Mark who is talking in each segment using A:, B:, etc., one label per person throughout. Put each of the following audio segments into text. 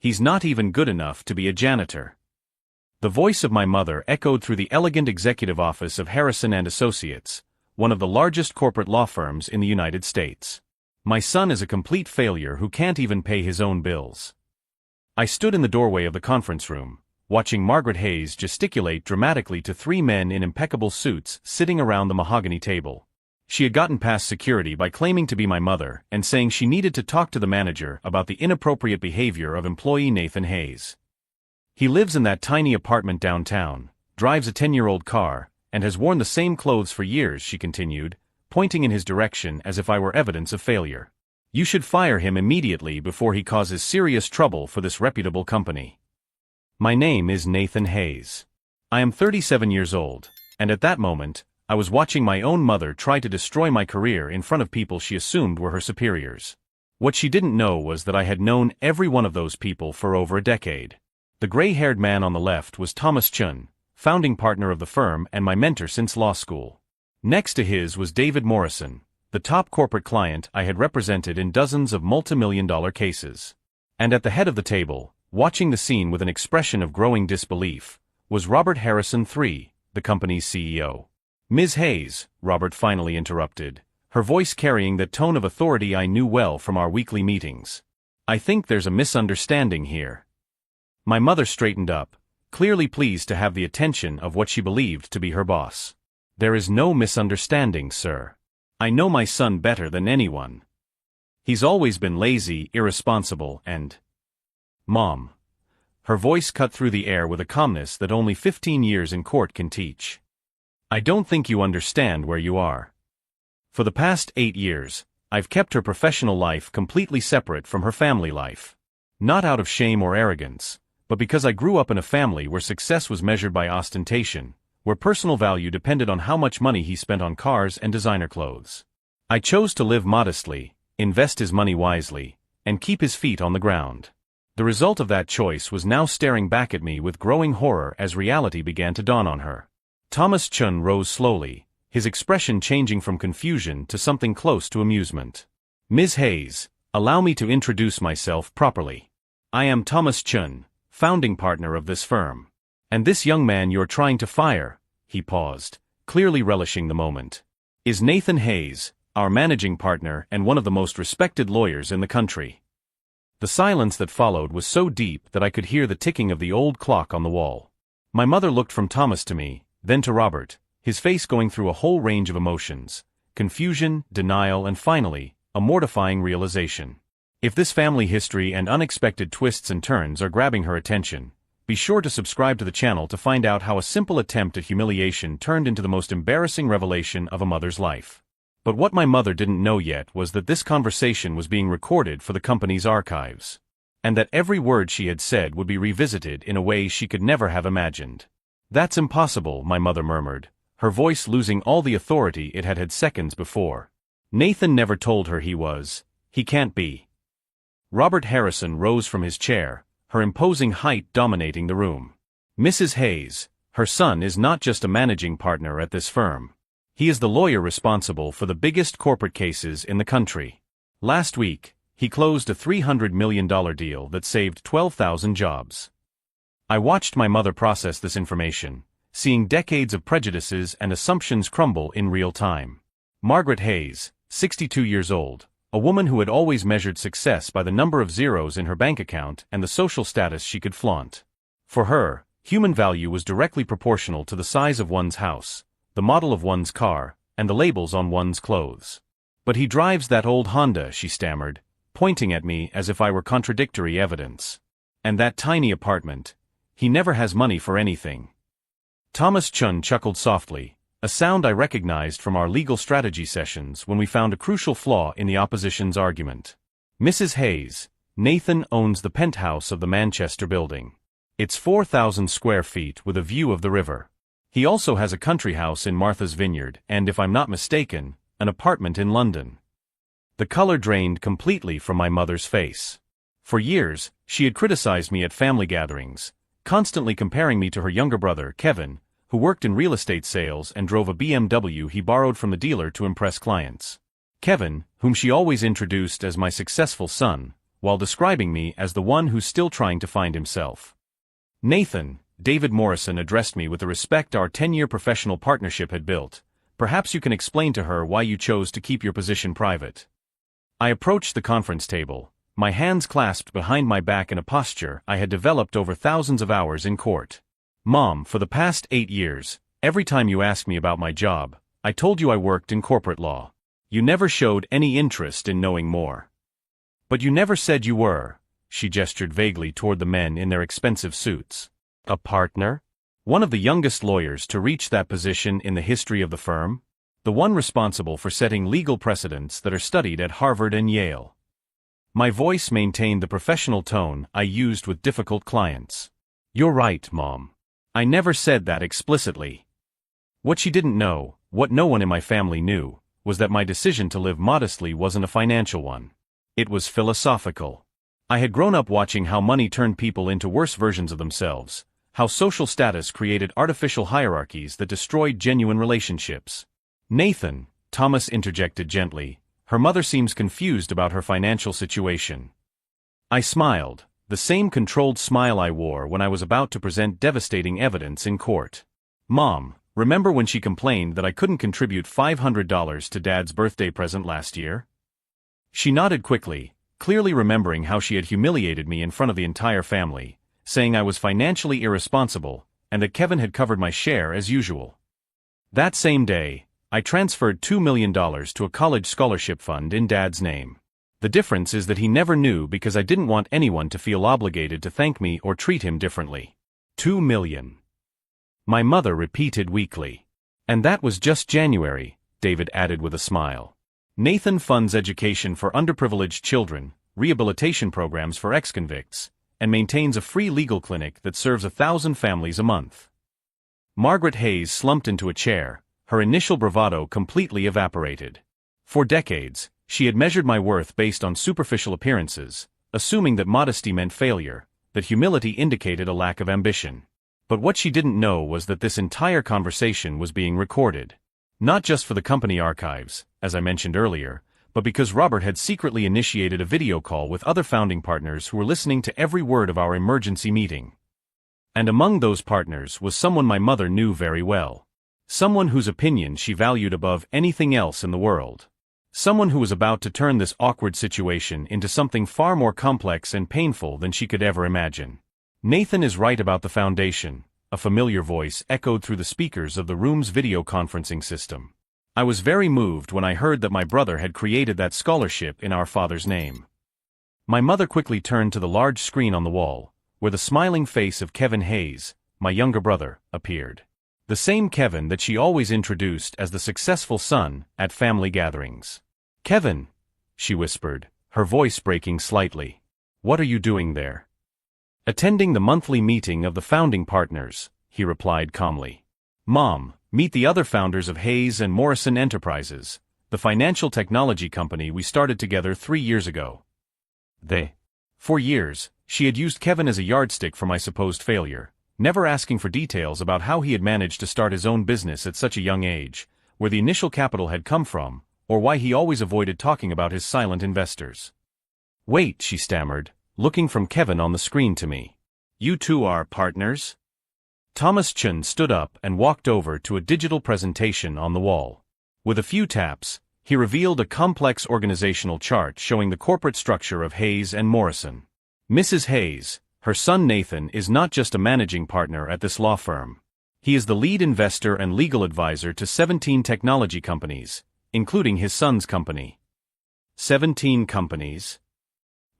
A: He's not even good enough to be a janitor." The voice of my mother echoed through the elegant executive office of Harrison and Associates, one of the largest corporate law firms in the United States. "My son is a complete failure who can't even pay his own bills." I stood in the doorway of the conference room, watching Margaret Hayes gesticulate dramatically to three men in impeccable suits sitting around the mahogany table. She had gotten past security by claiming to be my mother and saying she needed to talk to the manager about the inappropriate behavior of employee Nathan Hayes. "He lives in that tiny apartment downtown, drives a 10-year-old car, and has worn the same clothes for years," she continued, pointing in his direction as if I were evidence of failure. "You should fire him immediately before he causes serious trouble for this reputable company." My name is Nathan Hayes. I am 37 years old, and at that moment, I was watching my own mother try to destroy my career in front of people she assumed were her superiors. What she didn't know was that I had known every one of those people for over a decade. The gray-haired man on the left was Thomas Chun, founding partner of the firm and my mentor since law school. Next to his was David Morrison, the top corporate client I had represented in dozens of multi-million-dollar cases. And at the head of the table, watching the scene with an expression of growing disbelief, was Robert Harrison III, the company's CEO. "Ms. Hayes," Robert finally interrupted, her voice carrying that tone of authority I knew well from our weekly meetings. "I think there's a misunderstanding here." My mother straightened up, clearly pleased to have the attention of what she believed to be her boss. "There is no misunderstanding, sir. I know my son better than anyone. He's always been lazy, irresponsible, and—" "Mom." Her voice cut through the air with a calmness that only 15 years in court can teach. "I don't think you understand where you are. For the past 8 years, I've kept her professional life completely separate from her family life. Not out of shame or arrogance, but because I grew up in a family where success was measured by ostentation, where personal value depended on how much money he spent on cars and designer clothes. I chose to live modestly, invest his money wisely, and keep his feet on the ground. The result of that choice was now staring back at me with growing horror as reality began to dawn on her." Thomas Chun rose slowly, his expression changing from confusion to something close to amusement. "Ms. Hayes, allow me to introduce myself properly. I am Thomas Chun, founding partner of this firm. And this young man you're trying to fire," he paused, clearly relishing the moment, "is Nathan Hayes, our managing partner and one of the most respected lawyers in the country." The silence that followed was so deep that I could hear the ticking of the old clock on the wall. My mother looked from Thomas to me, then to Robert, his face going through a whole range of emotions: confusion, denial, and finally, a mortifying realization. If this family history and unexpected twists and turns are grabbing her attention, be sure to subscribe to the channel to find out how a simple attempt at humiliation turned into the most embarrassing revelation of a mother's life. But what my mother didn't know yet was that this conversation was being recorded for the company's archives, and that every word she had said would be revisited in a way she could never have imagined. "That's impossible," my mother murmured, her voice losing all the authority it had had seconds before. "Nathan never told her he was. He can't be." Robert Harrison rose from his chair, her imposing height dominating the room. "Mrs. Hayes, her son is not just a managing partner at this firm. He is the lawyer responsible for the biggest corporate cases in the country. Last week, he closed a $300 million deal that saved 12,000 jobs." I watched my mother process this information, seeing decades of prejudices and assumptions crumble in real time. Margaret Hayes, 62 years old, a woman who had always measured success by the number of zeros in her bank account and the social status she could flaunt. For her, human value was directly proportional to the size of one's house, the model of one's car, and the labels on one's clothes. "But he drives that old Honda," she stammered, pointing at me as if I were contradictory evidence. "And that tiny apartment. He never has money for anything." Thomas Chun chuckled softly, a sound I recognized from our legal strategy sessions when we found a crucial flaw in the opposition's argument. "Mrs. Hayes, Nathan owns the penthouse of the Manchester building. It's 4,000 square feet with a view of the river. He also has a country house in Martha's Vineyard and, if I'm not mistaken, an apartment in London." The color drained completely from my mother's face. For years, she had criticized me at family gatherings, constantly comparing me to her younger brother, Kevin, who worked in real estate sales and drove a BMW he borrowed from the dealer to impress clients. Kevin, whom she always introduced as my successful son, while describing me as the one who's still trying to find himself. Nathan, David Morrison addressed me with the respect our 10-year professional partnership had built. Perhaps you can explain to her why you chose to keep your position private. I approached the conference table, my hands clasped behind my back in a posture I had developed over thousands of hours in court. Mom, for the past 8 years, every time you asked me about my job, I told you I worked in corporate law. You never showed any interest in knowing more. But you never said you were, she gestured vaguely toward the men in their expensive suits. A partner? One of the youngest lawyers to reach that position in the history of the firm? The one responsible for setting legal precedents that are studied at Harvard and Yale. My voice maintained the professional tone I used with difficult clients. You're right, Mom. I never said that explicitly. What she didn't know, what no one in my family knew, was that my decision to live modestly wasn't a financial one. It was philosophical. I had grown up watching how money turned people into worse versions of themselves, how social status created artificial hierarchies that destroyed genuine relationships. Nathan, Thomas interjected gently, her mother seems confused about her financial situation. I smiled, the same controlled smile I wore when I was about to present devastating evidence in court. Mom, remember when she complained that I couldn't contribute $500 to Dad's birthday present last year? She nodded quickly, clearly remembering how she had humiliated me in front of the entire family, saying I was financially irresponsible, and that Kevin had covered my share as usual. That same day, I transferred $2 million to a college scholarship fund in Dad's name. The difference is that he never knew because I didn't want anyone to feel obligated to thank me or treat him differently. $2 million. My mother repeated weakly. And that was just January, David added with a smile. Nathan funds education for underprivileged children, rehabilitation programs for ex-convicts, and maintains a free legal clinic that serves 1,000 families a month. Margaret Hayes slumped into a chair, her initial bravado completely evaporated. For decades, she had measured my worth based on superficial appearances, assuming that modesty meant failure, that humility indicated a lack of ambition. But what she didn't know was that this entire conversation was being recorded. Not just for the company archives, as I mentioned earlier, but because Robert had secretly initiated a video call with other founding partners who were listening to every word of our emergency meeting. And among those partners was someone my mother knew very well. Someone whose opinion she valued above anything else in the world. Someone who was about to turn this awkward situation into something far more complex and painful than she could ever imagine. Nathan is right about the foundation, a familiar voice echoed through the speakers of the room's video conferencing system. I was very moved when I heard that my brother had created that scholarship in our father's name. My mother quickly turned to the large screen on the wall, where the smiling face of Kevin Hayes, my younger brother, appeared. The same Kevin that she always introduced as the successful son at family gatherings. Kevin, she whispered, her voice breaking slightly. What are you doing there? Attending the monthly meeting of the founding partners, he replied calmly. Mom, meet the other founders of Hayes and Morrison Enterprises, the financial technology company we started together 3 years ago. For years, she had used Kevin as a yardstick for my supposed failure, never asking for details about how he had managed to start his own business at such a young age, where the initial capital had come from, or why he always avoided talking about his silent investors. Wait, she stammered, looking from Kevin on the screen to me. You two are partners? Thomas Chun stood up and walked over to a digital presentation on the wall. With a few taps, he revealed a complex organizational chart showing the corporate structure of Hayes and Morrison. Mrs. Hayes, her son Nathan, is not just a managing partner at this law firm. He is the lead investor and legal advisor to 17 technology companies, including his son's company. 17 companies?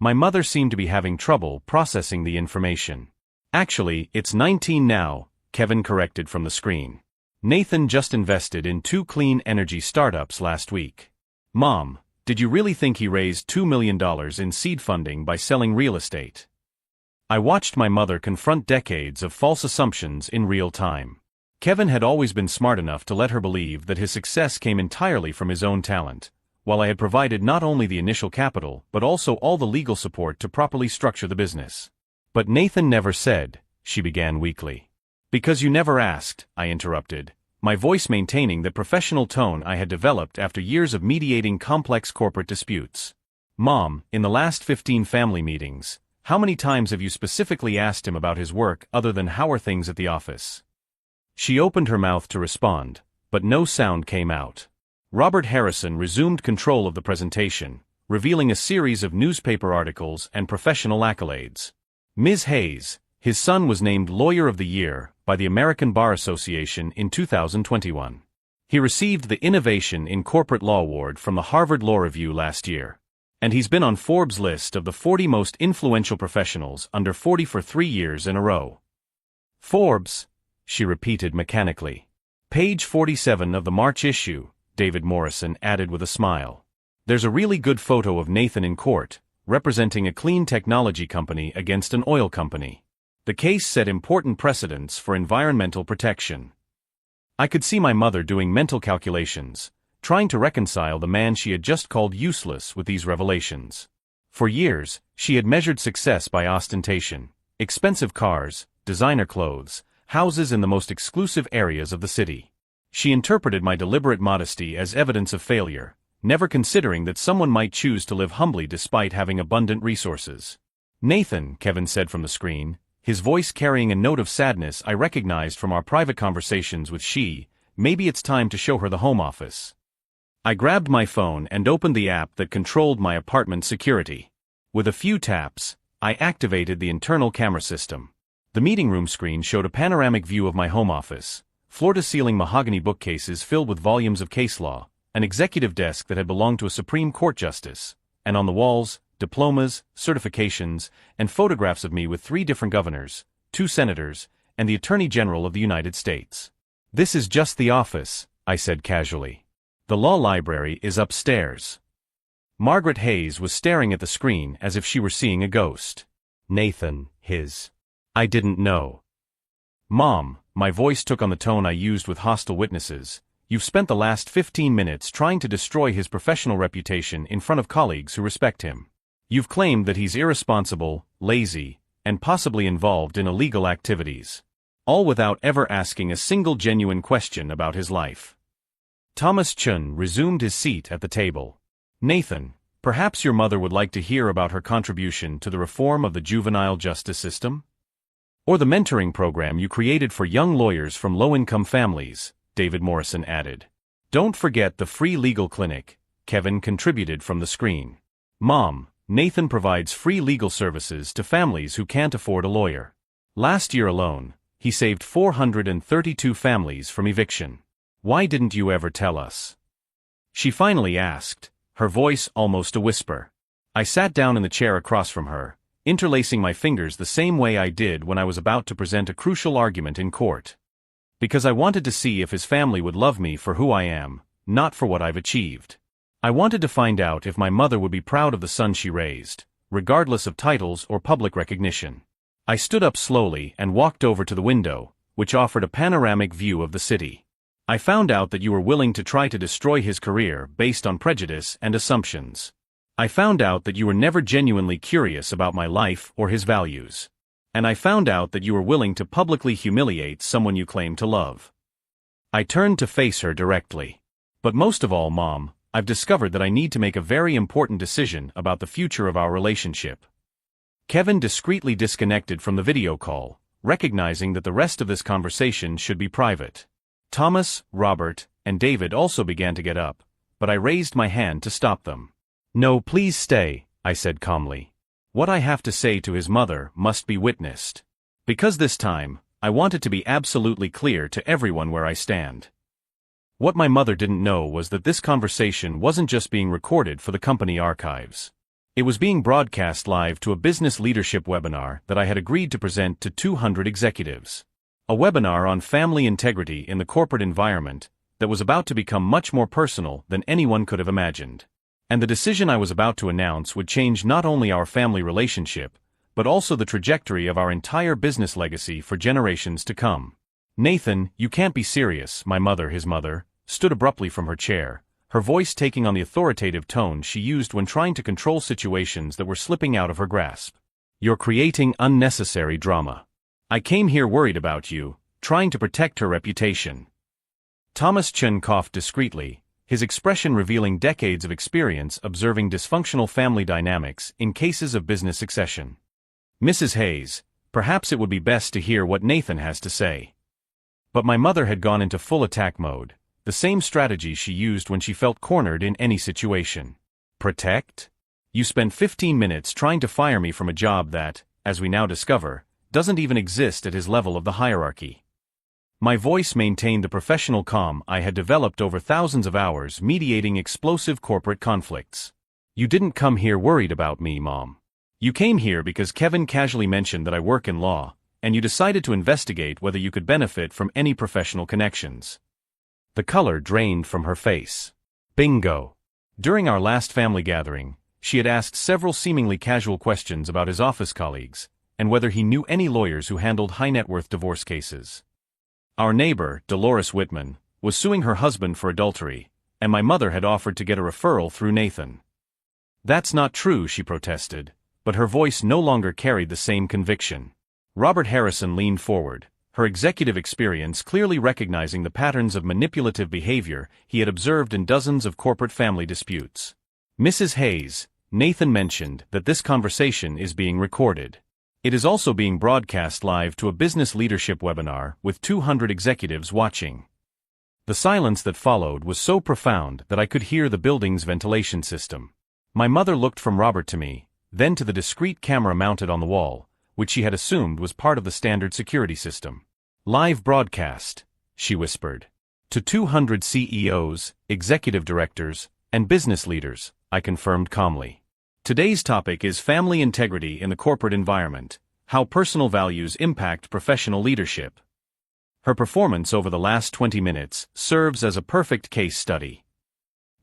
A: My mother seemed to be having trouble processing the information. Actually, it's 19 now, Kevin corrected from the screen. Nathan just invested in 2 clean energy startups last week. Mom, did you really think he raised $2 million in seed funding by selling real estate? I watched my mother confront decades of false assumptions in real time. Kevin had always been smart enough to let her believe that his success came entirely from his own talent, while I had provided not only the initial capital but also all the legal support to properly structure the business. But Nathan never said, she began weakly. Because you never asked, I interrupted, my voice maintaining the professional tone I had developed after years of mediating complex corporate disputes. Mom, in the last 15 family meetings, how many times have you specifically asked him about his work other than how are things at the office? She opened her mouth to respond, but no sound came out. Robert Harrison resumed control of the presentation, revealing a series of newspaper articles and professional accolades. Ms. Hayes, his son was named Lawyer of the Year by the American Bar Association in 2021. He received the Innovation in Corporate Law Award from the Harvard Law Review last year. And he's been on Forbes' list of the 40 most influential professionals under 40 for 3 years in a row. Forbes, she repeated mechanically. Page 47 of the March issue, David Morrison added with a smile. There's a really good photo of Nathan in court, representing a clean technology company against an oil company. The case set important precedents for environmental protection. I could see my mother doing mental calculations, trying to reconcile the man she had just called useless with these revelations. For years, she had measured success by ostentation, expensive cars, designer clothes, houses in the most exclusive areas of the city. She interpreted my deliberate modesty as evidence of failure, never considering that someone might choose to live humbly despite having abundant resources. Nathan, Kevin said from the screen, his voice carrying a note of sadness I recognized from our private conversations with she, maybe it's time to show her the home office. I grabbed my phone and opened the app that controlled my apartment security. With a few taps, I activated the internal camera system. The meeting room screen showed a panoramic view of my home office, floor-to-ceiling mahogany bookcases filled with volumes of case law, an executive desk that had belonged to a Supreme Court justice, and on the walls, diplomas, certifications, and photographs of me with 3 different governors, 2 senators, and the Attorney General of the United States. This is just the office, I said casually. The law library is upstairs. Margaret Hayes was staring at the screen as if she were seeing a ghost. Nathan, I didn't know. Mom, my voice took on the tone I used with hostile witnesses. You've spent the last 15 minutes trying to destroy his professional reputation in front of colleagues who respect him. You've claimed that he's irresponsible, lazy, and possibly involved in illegal activities. All without ever asking a single genuine question about his life. Thomas Chun resumed his seat at the table. Nathan, perhaps your mother would like to hear about her contribution to the reform of the juvenile justice system? Or the mentoring program you created for young lawyers from low-income families, David Morrison added. Don't forget the free legal clinic, Kevin contributed from the screen. Mom, Nathan provides free legal services to families who can't afford a lawyer. Last year alone, he saved 432 families from eviction. Why didn't you ever tell us? She finally asked, her voice almost a whisper. I sat down in the chair across from her, interlacing my fingers the same way I did when I was about to present a crucial argument in court. Because I wanted to see if his family would love me for who I am, not for what I've achieved. I wanted to find out if my mother would be proud of the son she raised, regardless of titles or public recognition. I stood up slowly and walked over to the window, which offered a panoramic view of the city. I found out that you were willing to try to destroy his career based on prejudice and assumptions. I found out that you were never genuinely curious about my life or his values. And I found out that you were willing to publicly humiliate someone you claim to love. I turned to face her directly. But most of all, Mom, I've discovered that I need to make a very important decision about the future of our relationship. Kevin discreetly disconnected from the video call, recognizing that the rest of this conversation should be private. Thomas, Robert, and David also began to get up, but I raised my hand to stop them. No, please stay, I said calmly. What I have to say to his mother must be witnessed. Because this time, I want it to be absolutely clear to everyone where I stand. What my mother didn't know was that this conversation wasn't just being recorded for the company archives. It was being broadcast live to a business leadership webinar that I had agreed to present to 200 executives. A webinar on family integrity in the corporate environment that was about to become much more personal than anyone could have imagined. And the decision I was about to announce would change not only our family relationship, but also the trajectory of our entire business legacy for generations to come. Nathan, you can't be serious, my mother, his mother, stood abruptly from her chair, her voice taking on the authoritative tone she used when trying to control situations that were slipping out of her grasp. You're creating unnecessary drama. I came here worried about you, trying to protect her reputation. Thomas Chun coughed discreetly, his expression revealing decades of experience observing dysfunctional family dynamics in cases of business succession. "Mrs. Hayes, perhaps it would be best to hear what Nathan has to say." But my mother had gone into full attack mode, the same strategy she used when she felt cornered in any situation. "Protect? You spent 15 minutes trying to fire me from a job that, as we now discover, doesn't even exist at his level of the hierarchy." My voice maintained the professional calm I had developed over thousands of hours mediating explosive corporate conflicts. "You didn't come here worried about me, Mom. You came here because Kevin casually mentioned that I work in law, and you decided to investigate whether you could benefit from any professional connections." The color drained from her face. Bingo. During our last family gathering, she had asked several seemingly casual questions about his office colleagues, and whether he knew any lawyers who handled high-net-worth divorce cases. Our neighbor, Dolores Whitman, was suing her husband for adultery, and my mother had offered to get a referral through Nathan. "That's not true," she protested, but her voice no longer carried the same conviction. Robert Harrison leaned forward, her executive experience clearly recognizing the patterns of manipulative behavior he had observed in dozens of corporate family disputes. "Mrs. Hayes, Nathan mentioned that this conversation is being recorded. It is also being broadcast live to a business leadership webinar with 200 executives watching." The silence that followed was so profound that I could hear the building's ventilation system. My mother looked from Robert to me, then to the discreet camera mounted on the wall, which she had assumed was part of the standard security system. "Live broadcast," she whispered. "To 200 CEOs, executive directors, and business leaders," I confirmed calmly. "Today's topic is family integrity in the corporate environment, how personal values impact professional leadership." Her performance over the last 20 minutes serves as a perfect case study.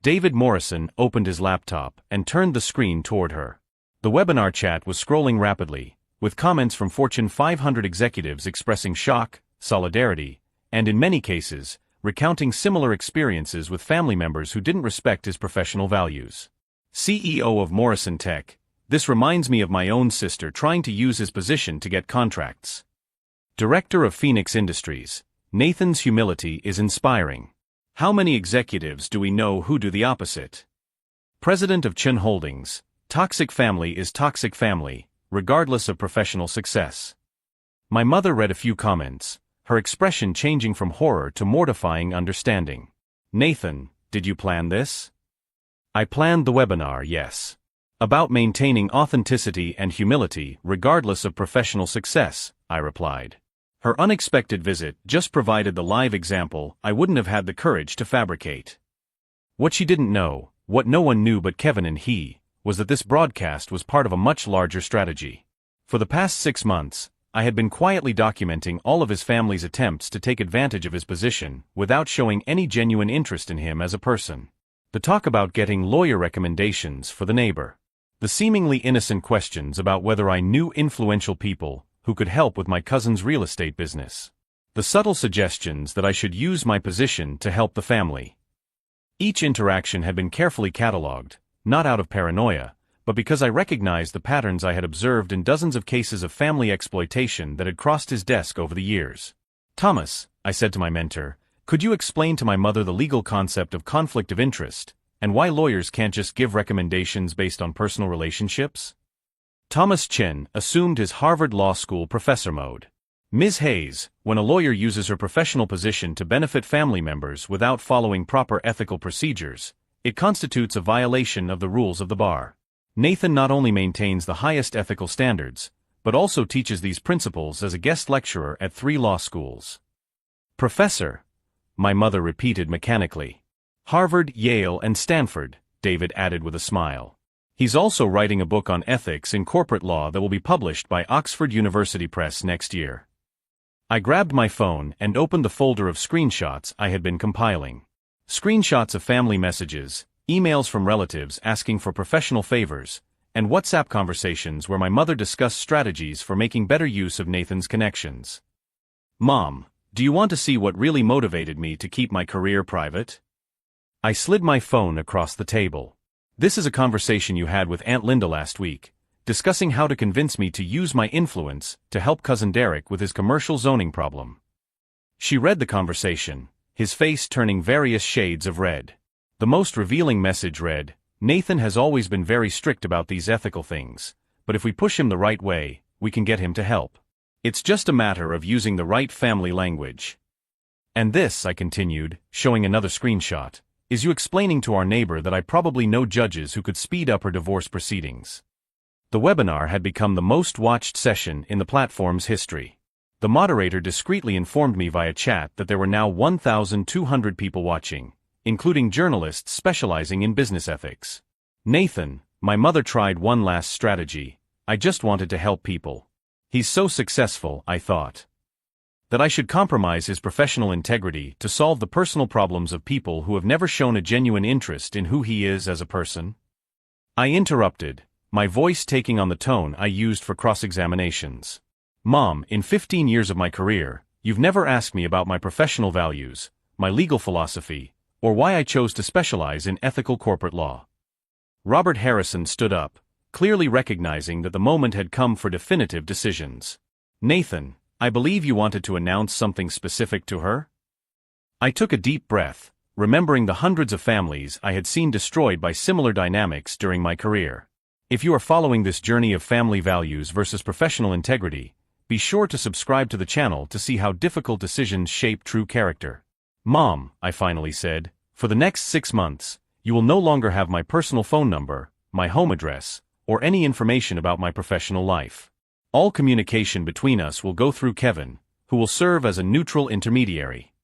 A: David Morrison opened his laptop and turned the screen toward her. The webinar chat was scrolling rapidly, with comments from Fortune 500 executives expressing shock, solidarity, and in many cases, recounting similar experiences with family members who didn't respect his professional values. "CEO of Morrison Tech, this reminds me of my own sister trying to use his position to get contracts." Director of Phoenix Industries, Nathan's humility is inspiring. How many executives do we know who do the opposite? President of Chun Holdings, toxic family is toxic family, regardless of professional success. My mother read a few comments, her expression changing from horror to mortifying understanding. "Nathan, did you plan this?" "I planned the webinar, yes. About maintaining authenticity and humility regardless of professional success," I replied. Her unexpected visit just provided the live example I wouldn't have had the courage to fabricate. What she didn't know, what no one knew but Kevin and he, was that this broadcast was part of a much larger strategy. For the past 6 months, I had been quietly documenting all of his family's attempts to take advantage of his position without showing any genuine interest in him as a person. The talk about getting lawyer recommendations for the neighbor. The seemingly innocent questions about whether I knew influential people who could help with my cousin's real estate business. The subtle suggestions that I should use my position to help the family. Each interaction had been carefully catalogued, not out of paranoia, but because I recognized the patterns I had observed in dozens of cases of family exploitation that had crossed his desk over the years. "Thomas," I said to my mentor, "could you explain to my mother the legal concept of conflict of interest, and why lawyers can't just give recommendations based on personal relationships?" Thomas Chen assumed his Harvard Law School professor mode. "Ms. Hayes, when a lawyer uses her professional position to benefit family members without following proper ethical procedures, it constitutes a violation of the rules of the bar. Nathan not only maintains the highest ethical standards, but also teaches these principles as a guest lecturer at 3 law schools." "Professor," my mother repeated mechanically. "Harvard, Yale, and Stanford," David added with a smile. "He's also writing a book on ethics in corporate law that will be published by Oxford University Press next year." I grabbed my phone and opened the folder of screenshots I had been compiling. Screenshots of family messages, emails from relatives asking for professional favors, and WhatsApp conversations where my mother discussed strategies for making better use of Nathan's connections. "Mom, do you want to see what really motivated me to keep my career private?" I slid my phone across the table. "This is a conversation you had with Aunt Linda last week, discussing how to convince me to use my influence to help Cousin Derek with his commercial zoning problem." She read the conversation, his face turning various shades of red. The most revealing message read, "Nathan has always been very strict about these ethical things, but if we push him the right way, we can get him to help. It's just a matter of using the right family language." "And this," I continued, showing another screenshot, "is you explaining to our neighbor that I probably know judges who could speed up her divorce proceedings." The webinar had become the most watched session in the platform's history. The moderator discreetly informed me via chat that there were now 1,200 people watching, including journalists specializing in business ethics. "Nathan, my mother tried one last strategy. I just wanted to help people. He's so successful," I thought. "That I should compromise his professional integrity to solve the personal problems of people who have never shown a genuine interest in who he is as a person?" I interrupted, my voice taking on the tone I used for cross-examinations. "Mom, in 15 years of my career, you've never asked me about my professional values, my legal philosophy, or why I chose to specialize in ethical corporate law." Robert Harrison stood up, clearly recognizing that the moment had come for definitive decisions. "Nathan, I believe you wanted to announce something specific to her?" I took a deep breath, remembering the hundreds of families I had seen destroyed by similar dynamics during my career. If you are following this journey of family values versus professional integrity, be sure to subscribe to the channel to see how difficult decisions shape true character. "Mom," I finally said, "for the next 6 months, you will no longer have my personal phone number, my home address, or any information about my professional life. All communication between us will go through Kevin, who will serve as a neutral intermediary."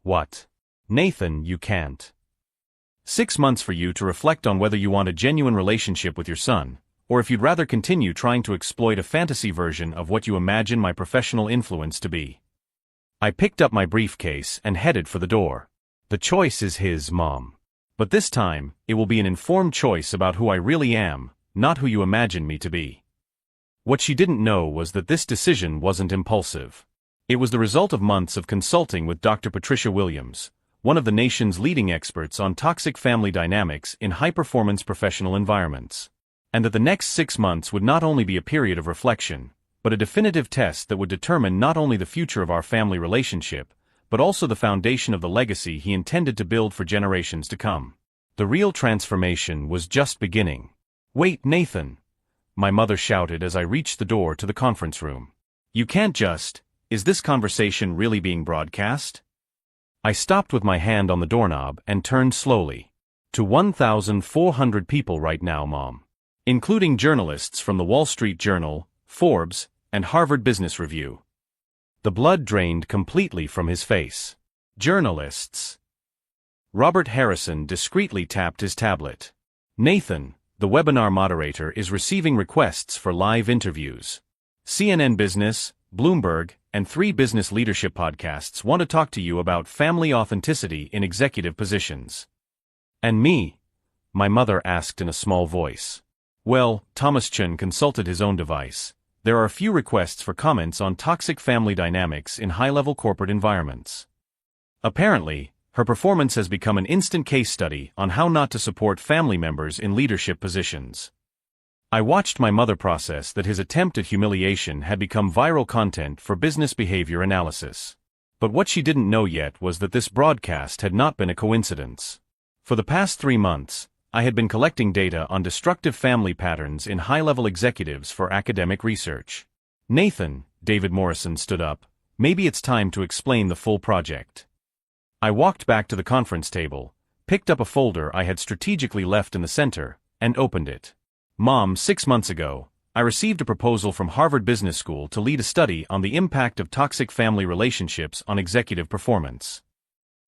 A: "What? Nathan, you can't. 6 months for you to reflect on whether you want a genuine relationship with your son, or if you'd rather continue trying to exploit a fantasy version of what you imagine my professional influence to be." I picked up my briefcase and headed for the door. "The choice is his, Mom. But this time, it will be an informed choice about who I really am, not who you imagine me to be." What she didn't know was that this decision wasn't impulsive. It was the result of months of consulting with Dr. Patricia Williams, one of the nation's leading experts on toxic family dynamics in high-performance professional environments. And that the next 6 months would not only be a period of reflection, but a definitive test that would determine not only the future of our family relationship, but also the foundation of the legacy he intended to build for generations to come. The real transformation was just beginning. "Wait, Nathan!" my mother shouted as I reached the door to the conference room. "You can't just— Is this conversation really being broadcast?" I stopped with my hand on the doorknob and turned slowly. "To 1,400 people right now, Mom. Including journalists from the Wall Street Journal, Forbes, and Harvard Business Review." The blood drained completely from his face. "Journalists?" Robert Harrison discreetly tapped his tablet. "Nathan, the webinar moderator is receiving requests for live interviews. CNN Business, Bloomberg, and 3 business leadership podcasts want to talk to you about family authenticity in executive positions." "And me?" my mother asked in a small voice. "Well," Thomas Chun consulted his own device, "there are a few requests for comments on toxic family dynamics in high-level corporate environments." Apparently, her performance has become an instant case study on how not to support family members in leadership positions. I watched my mother process that his attempt at humiliation had become viral content for business behavior analysis. But what she didn't know yet was that this broadcast had not been a coincidence. For the past 3 months, I had been collecting data on destructive family patterns in high-level executives for academic research. "Nathan," David Morrison stood up, "maybe it's time to explain the full project." I walked back to the conference table, picked up a folder I had strategically left in the center, and opened it. "Mom, 6 months ago, I received a proposal from Harvard Business School to lead a study on the impact of toxic family relationships on executive performance.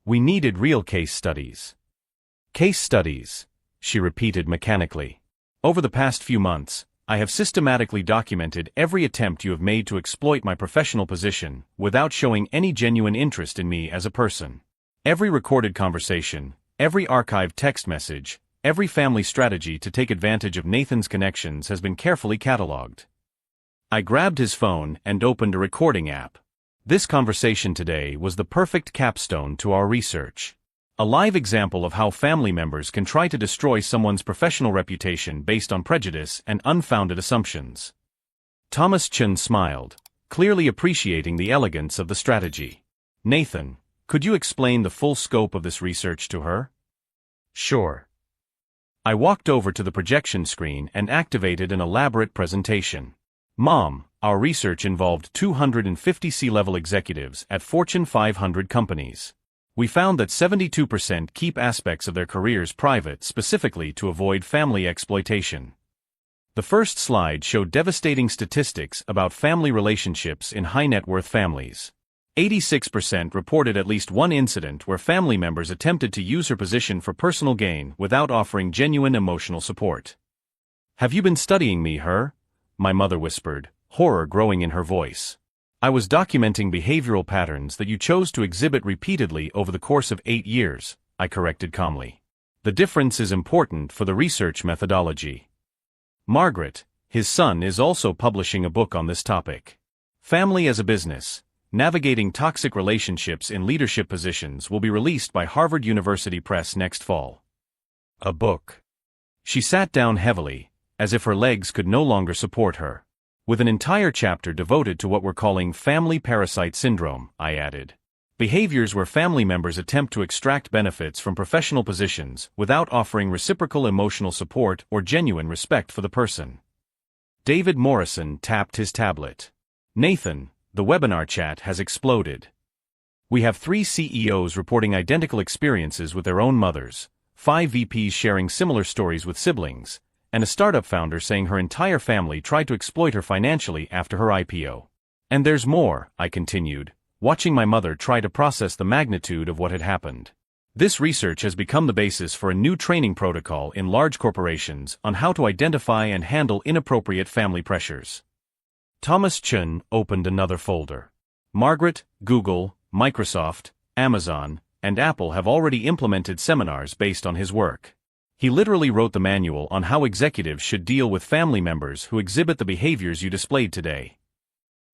A: We needed real case studies." "Case studies," she repeated mechanically. "Over the past few months, I have systematically documented every attempt you have made to exploit my professional position without showing any genuine interest in me as a person. Every recorded conversation, every archived text message, every family strategy to take advantage of Nathan's connections has been carefully cataloged." I grabbed his phone and opened a recording app. This conversation today was the perfect capstone to our research. A live example of how family members can try to destroy someone's professional reputation based on prejudice and unfounded assumptions. Thomas Chun smiled, clearly appreciating the elegance of the strategy. "Nathan, could you explain the full scope of this research to her?" Sure. I walked over to the projection screen and activated an elaborate presentation. Mom, our research involved 250 C-level executives at Fortune 500 companies. We found that 72% keep aspects of their careers private specifically to avoid family exploitation. The first slide showed devastating statistics about family relationships in high-net-worth families. 86% reported at least one incident where family members attempted to use her position for personal gain without offering genuine emotional support. "Have you been studying me, her?" my mother whispered, horror growing in her voice. "I was documenting behavioral patterns that you chose to exhibit repeatedly over the course of 8 years, I corrected calmly. The difference is important for the research methodology. Margaret, his son, is also publishing a book on this topic. Family as a Business: Navigating Toxic Relationships in Leadership Positions will be released by Harvard University Press next fall." A book. She sat down heavily, as if her legs could no longer support her. "With an entire chapter devoted to what we're calling family parasite syndrome," I added. "Behaviors where family members attempt to extract benefits from professional positions without offering reciprocal emotional support or genuine respect for the person." David Morrison tapped his tablet. "Nathan, the webinar chat has exploded. We have 3 CEOs reporting identical experiences with their own mothers, 5 VPs sharing similar stories with siblings, and a startup founder saying her entire family tried to exploit her financially after her IPO. And there's more," I continued, watching my mother try to process the magnitude of what had happened. "This research has become the basis for a new training protocol in large corporations on how to identify and handle inappropriate family pressures." Thomas Chun opened another folder. "Margaret, Google, Microsoft, Amazon, and Apple have already implemented seminars based on his work. He literally wrote the manual on how executives should deal with family members who exhibit the behaviors you displayed today."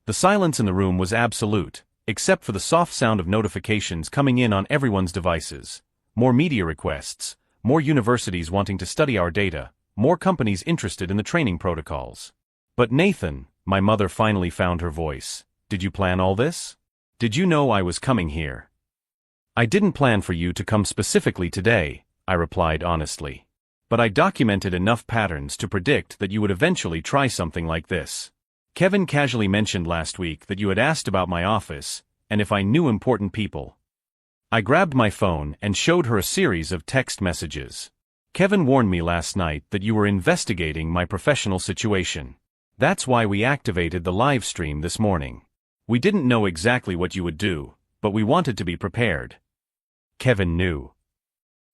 A: The silence in the room was absolute, except for the soft sound of notifications coming in on everyone's devices. More media requests, more universities wanting to study our data, more companies interested in the training protocols. "But Nathan," my mother finally found her voice, "did you plan all this? Did you know I was coming here?" "I didn't plan for you to come specifically today," I replied honestly. "But I documented enough patterns to predict that you would eventually try something like this. Kevin casually mentioned last week that you had asked about my office, and if I knew important people." I grabbed my phone and showed her a series of text messages. "Kevin warned me last night that you were investigating my professional situation. That's why we activated the live stream this morning. We didn't know exactly what you would do, but we wanted to be prepared." Kevin knew.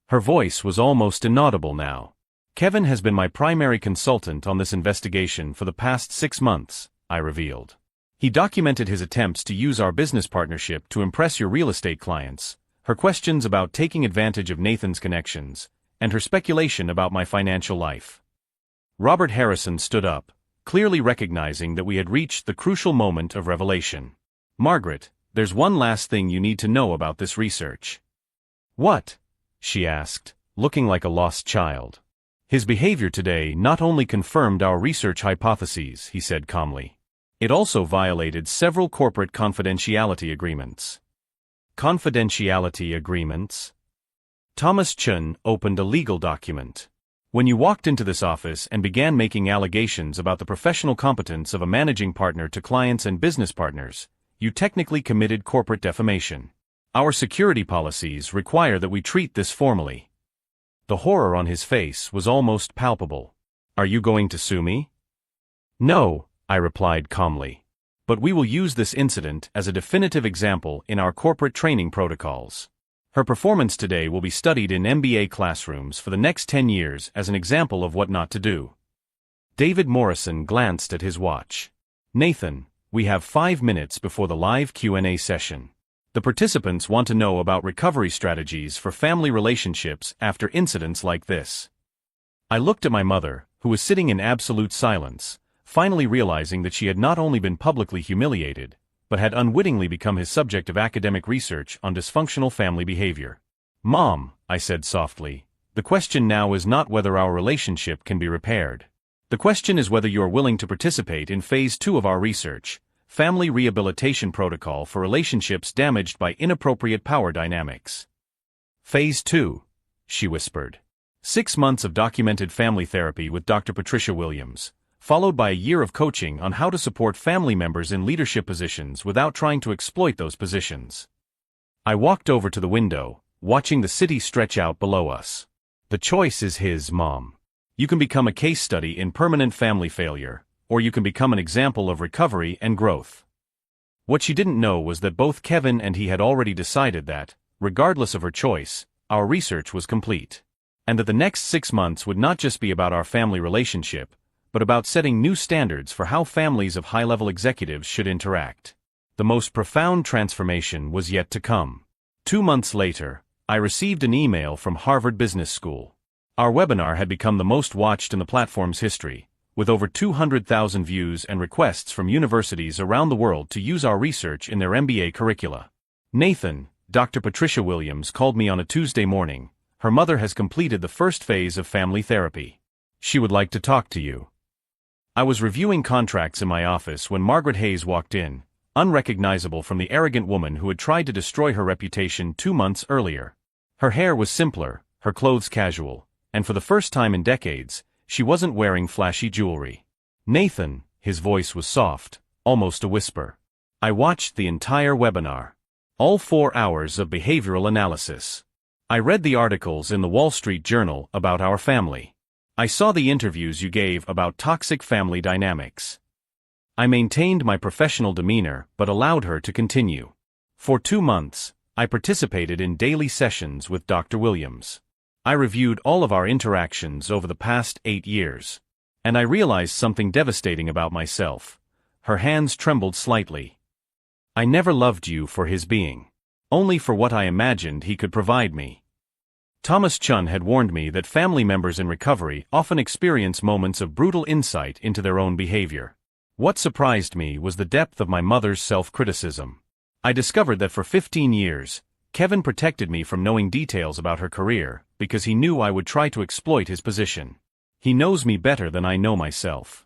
A: Her voice was almost inaudible now. "Kevin has been my primary consultant on this investigation for the past 6 months, I revealed. He documented his attempts to use our business partnership to impress your real estate clients, her questions about taking advantage of Nathan's connections, and her speculation about my financial life." Robert Harrison stood up, clearly recognizing that we had reached the crucial moment of revelation. "Margaret, there's one last thing you need to know about this research." "What?" she asked, looking like a lost child. "His behavior today not only confirmed our research hypotheses," he said calmly. "It also violated several corporate confidentiality agreements." Confidentiality agreements? Thomas Chun opened a legal document. "When you walked into this office and began making allegations about the professional competence of a managing partner to clients and business partners, you technically committed corporate defamation. Our security policies require that we treat this formally." The horror on his face was almost palpable. "Are you going to sue me?" "No," I replied calmly. "But we will use this incident as a definitive example in our corporate training protocols. Her performance today will be studied in MBA classrooms for the next 10 years as an example of what not to do." David Morrison glanced at his watch. "Nathan, we have 5 minutes before the live Q&A session. The participants want to know about recovery strategies for family relationships after incidents like this." I looked at my mother, who was sitting in absolute silence, finally realizing that she had not only been publicly humiliated, but had unwittingly become his subject of academic research on dysfunctional family behavior. "Mom," I said softly, "the question now is not whether our relationship can be repaired. The question is whether you are willing to participate in Phase 2 of our research, Family Rehabilitation Protocol for Relationships Damaged by Inappropriate Power Dynamics." "Phase 2, she whispered. 6 months of documented family therapy with Dr. Patricia Williams, followed by a year of coaching on how to support family members in leadership positions without trying to exploit those positions. I walked over to the window, watching the city stretch out below us. The choice is his, Mom. You can become a case study in permanent family failure, or you can become an example of recovery and growth. What she didn't know was that both Kevin and he had already decided that, regardless of her choice, our research was complete. And that the next 6 months would not just be about our family relationship, but about setting new standards for how families of high-level executives should interact. The most profound transformation was yet to come. 2 months later, I received an email from Harvard Business School. Our webinar had become the most watched in the platform's history, with over 200,000 views and requests from universities around the world to use our research in their MBA curricula. Nathan, Dr. Patricia Williams, called me on a Tuesday morning. Her mother has completed the first phase of family therapy. She would like to talk to you. I was reviewing contracts in my office when Margaret Hayes walked in, unrecognizable from the arrogant woman who had tried to destroy her reputation 2 months earlier. Her hair was simpler, her clothes casual, and for the first time in decades, she wasn't wearing flashy jewelry. Nathan, his voice was soft, almost a whisper. I watched the entire webinar. All 4 hours of behavioral analysis. I read the articles in the Wall Street Journal about our family. I saw the interviews you gave about toxic family dynamics. I maintained my professional demeanor but allowed her to continue. For 2 months, I participated in daily sessions with Dr. Williams. I reviewed all of our interactions over the past 8 years. And I realized something devastating about myself. Her hands trembled slightly. I never loved you for his being. Only for what I imagined he could provide me. Thomas Chun had warned me that family members in recovery often experience moments of brutal insight into their own behavior. What surprised me was the depth of my mother's self-criticism. I discovered that for 15 years, Kevin protected me from knowing details about her career because he knew I would try to exploit his position. He knows me better than I know myself.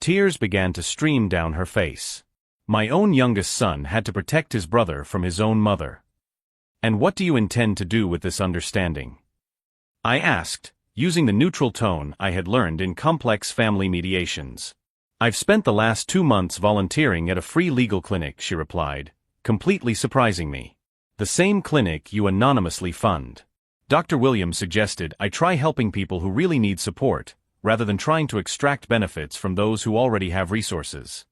A: Tears began to stream down her face. My own youngest son had to protect his brother from his own mother. And what do you intend to do with this understanding? I asked, using the neutral tone I had learned in complex family mediations. I've spent the last 2 months volunteering at a free legal clinic, she replied, completely surprising me. The same clinic you anonymously fund. Dr. Williams suggested I try helping people who really need support, rather than trying to extract benefits from those who already have resources.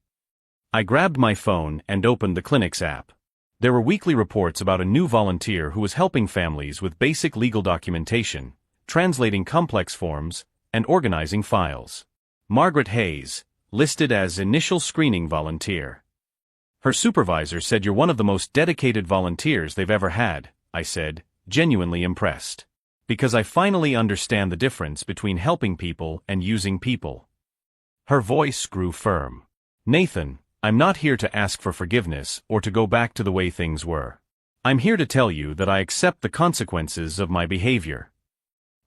A: I grabbed my phone and opened the clinic's app. There were weekly reports about a new volunteer who was helping families with basic legal documentation, translating complex forms, and organizing files. Margaret Hayes, listed as initial screening volunteer. Her supervisor said, "You're one of the most dedicated volunteers they've ever had," I said, genuinely impressed. Because I finally understand the difference between helping people and using people. Her voice grew firm. Nathan, I'm not here to ask for forgiveness or to go back to the way things were. I'm here to tell you that I accept the consequences of my behavior.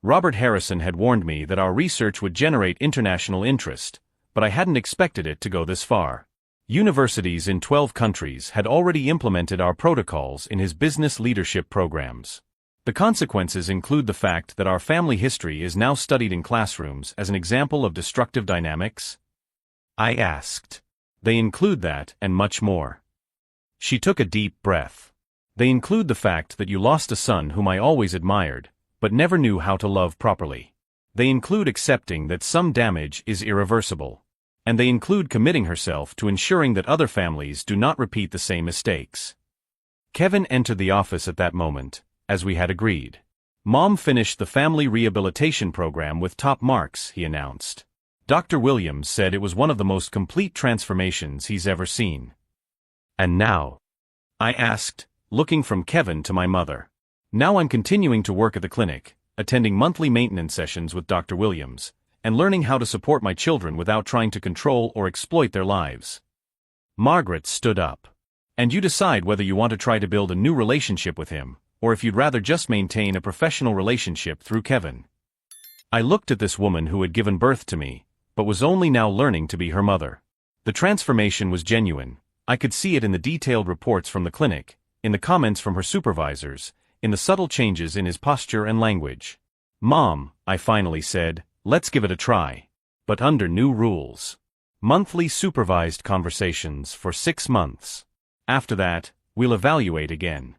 A: Robert Harrison had warned me that our research would generate international interest, but I hadn't expected it to go this far. Universities in 12 countries had already implemented our protocols in his business leadership programs. The consequences include the fact that our family history is now studied in classrooms as an example of destructive dynamics? I asked. They include that and much more. She took a deep breath. They include the fact that you lost a son whom I always admired, but never knew how to love properly. They include accepting that some damage is irreversible. And they include committing herself to ensuring that other families do not repeat the same mistakes. Kevin entered the office at that moment, as we had agreed. Mom finished the family rehabilitation program with top marks, he announced. Dr. Williams said it was one of the most complete transformations he's ever seen. And now? I asked, looking from Kevin to my mother. Now I'm continuing to work at the clinic, attending monthly maintenance sessions with Dr. Williams, and learning how to support my children without trying to control or exploit their lives. Margaret stood up. And you decide whether you want to try to build a new relationship with him, or if you'd rather just maintain a professional relationship through Kevin. I looked at this woman who had given birth to me, but was only now learning to be her mother. The transformation was genuine. I could see it in the detailed reports from the clinic, in the comments from her supervisors, in the subtle changes in his posture and language. "Mom," I finally said, "let's give it a try. But under new rules. Monthly supervised conversations for 6 months. After that, we'll evaluate again."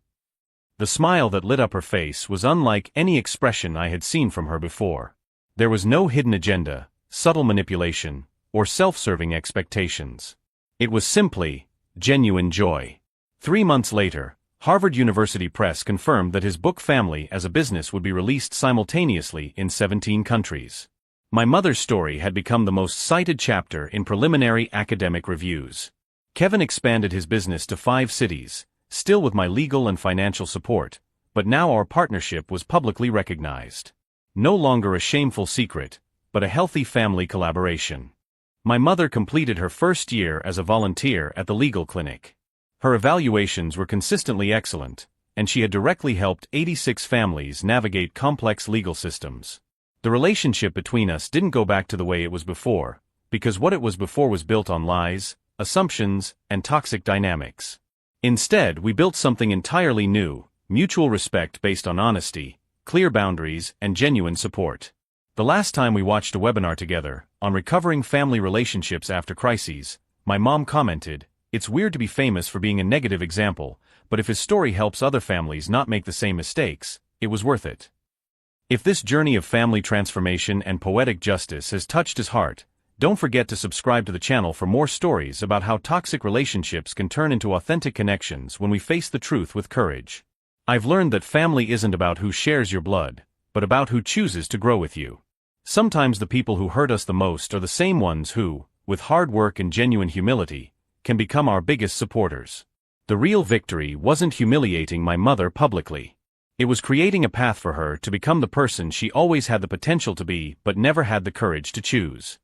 A: The smile that lit up her face was unlike any expression I had seen from her before. There was no hidden agenda, subtle manipulation, or self-serving expectations. It was simply genuine joy. 3 months later, Harvard University Press confirmed that his book Family as a Business would be released simultaneously in 17 countries. My mother's story had become the most cited chapter in preliminary academic reviews. Kevin expanded his business to 5 cities, still with my legal and financial support, but now our partnership was publicly recognized. No longer a shameful secret, but a healthy family collaboration. My mother completed her first year as a volunteer at the legal clinic. Her evaluations were consistently excellent, and she had directly helped 86 families navigate complex legal systems. The relationship between us didn't go back to the way it was before, because what it was before was built on lies, assumptions, and toxic dynamics. Instead, we built something entirely new, mutual respect based on honesty, clear boundaries, and genuine support. The last time we watched a webinar together, on recovering family relationships after crises, my mom commented, "It's weird to be famous for being a negative example, but if his story helps other families not make the same mistakes, it was worth it." If this journey of family transformation and poetic justice has touched his heart, don't forget to subscribe to the channel for more stories about how toxic relationships can turn into authentic connections when we face the truth with courage. I've learned that family isn't about who shares your blood, but about who chooses to grow with you. Sometimes the people who hurt us the most are the same ones who, with hard work and genuine humility, can become our biggest supporters. The real victory wasn't humiliating my mother publicly. It was creating a path for her to become the person she always had the potential to be but never had the courage to choose.